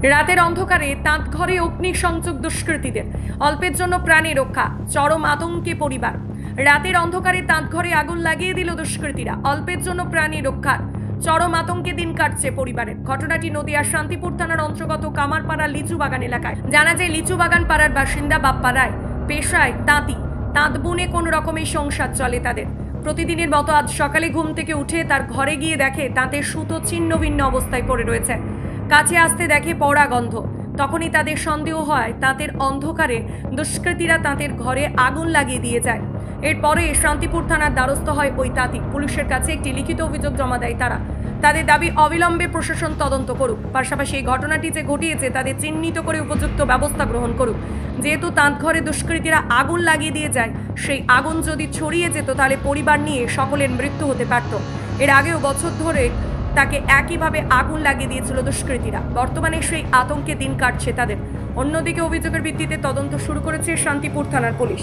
রাতের অন্ধকারে তাঁত ঘরে অগ্নিসংযোগ দুষ্কৃতীদের, অল্পের জন্য প্রাণে রক্ষা, চরম আতঙ্কে পরিবার। রাতের অন্ধকারে তাঁত ঘরে আগুন লাগিয়ে দিল দুষ্কৃতীরা, অল্পের জন্য প্রাণে রক্ষার চরম আতঙ্কে দিন কাটছে পরিবারের। ঘটনাটি নদিয়ার শান্তিপুর থানার অন্তর্গত কামারপাড়া লিচু বাগান এলাকায়। জানা যায় লিচু বাগান পাড়ার বাসিন্দা বাপ্পা রায় পেশায় তাঁতি, তাঁত বুনে কোন রকমের সংসার চলে তাদের। প্রতিদিনের মতো আজ সকালে ঘুম থেকে উঠে তার ঘরে গিয়ে দেখে তাঁতের সুতো ছিন্ন ভিন্ন অবস্থায় পড়ে রয়েছে। কাছে আসতে দেখে পড়া গন্ধ। তখনই তাদের সন্দেহ হয় তাঁতের অন্ধকারে দুষ্কৃতীরা তাঁতের ঘরে আগুন লাগিয়ে দিয়ে যায়। এরপরে শান্তিপুর থানার দ্বারস্থ হয় ওই তাঁতি। পুলিশের কাছে একটি লিখিত অভিযোগ জমা দেয় তারা। তাদের দাবি অবিলম্বে প্রশাসন তদন্ত করুক, পাশাপাশি এই ঘটনাটি যে ঘটিয়েছে তাদের চিহ্নিত করে উপযুক্ত ব্যবস্থা গ্রহণ করুক। যেহেতু তাঁত ঘরে দুষ্কৃতীরা আগুন লাগিয়ে দিয়ে যায়, সেই আগুন যদি ছড়িয়ে যেত তাহলে পরিবার নিয়ে সকলের মৃত্যু হতে পারত। এর আগেও বছর ধরে তাকে একইভাবে আগুন লাগিয়ে দিয়েছিল দুষ্কৃতীরা। বর্তমানে সেই আতঙ্কে দিন কাটছে তাদের। অন্যদিকে অভিযোগের ভিত্তিতে তদন্ত শুরু করেছে শান্তিপুর থানার পুলিশ।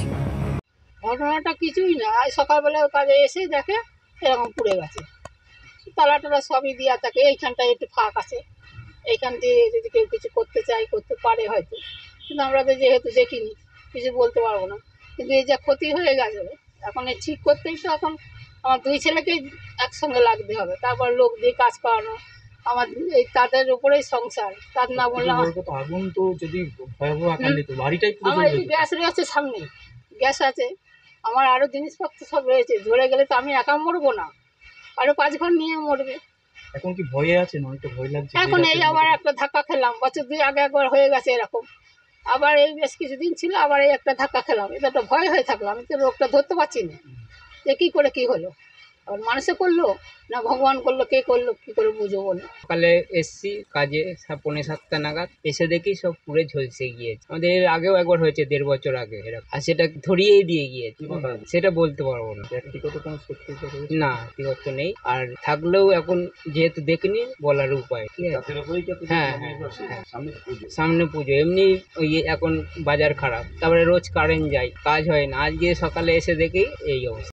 ঘটনাটা কিছুই না, আজ সকালবেলা কাজে এসে দেখে এরকম পুড়ে গেছে। তালা টালা সবই দেওয়া থাকে, এইখানটায় একটু ফাঁক আছে, এইখান দিয়ে যদি কেউ কিছু করতে চায় করতে পারে হয়তো, কিন্তু আমরা তো যেহেতু দেখিনি কিছু বলতে পারবো না। কিন্তু এই যা ক্ষতি হয়ে গেছে এখন এই ঠিক করতেই তো এখন আমার দুই ছেলেকে একসঙ্গে লাগতে হবে, তারপর লোক দিয়ে কাজ করানো, আমার এই তাদের উপরেই সংসার। তার না বললে আগুন তো যদি ভয়াবহ আকার নিত, বাড়িটাই পুরো আমার এই গ্যাস রয়েছে, সামনে গ্যাস আছে, আমার আরো জিনিসপত্র সব রয়েছে, ধরে গেলে তো আমি একা মরবো না, আরো 5 ঘর নিয়ে মরবে। এখন কি ভয়ে আছে? নয় তো ভয় লাগছে। এখন এই আবার একটা ধাক্কা খেলাম, বছর 2 আগে একবার হয়ে গেছে এরকম, আবার এই বেশ কিছুদিন ছিল, আবার এই একটা ধাক্কা খেলাম, এটা তো ভয় হয়ে থাকলো। আমি তো রোগটা ধরতে পারছি না যে কী করে কী হলো, আবার মানুষে করলো না ভগবান করলো, কে করলো কী করে বুঝবো বলো। সকালে এসছি কাজে 6:45 নাগাদ, এসে দেখি সব পুড়ে ঝলসে গিয়েছে। আমাদের এর আগেও একবার হয়েছে 1.5 বছর আগে এরকম, আর সেটা ধরিয়েই দিয়ে গিয়েছে। সেটা বলতে পারবো না, ব্যক্তিগত কোনো সত্যি না ব্যক্তিগত নেই, আর থাকলেও এখন যেহেতু দেখিনি বলার উপায়। হ্যাঁ হ্যাঁ হ্যাঁ, সামনে পুজো, এমনি ওই এখন বাজার খারাপ, তারপরে রোজ কারেন্ট যায়, কাজ হয় না। আজকে সকালে এসে দেখি এই অবস্থা।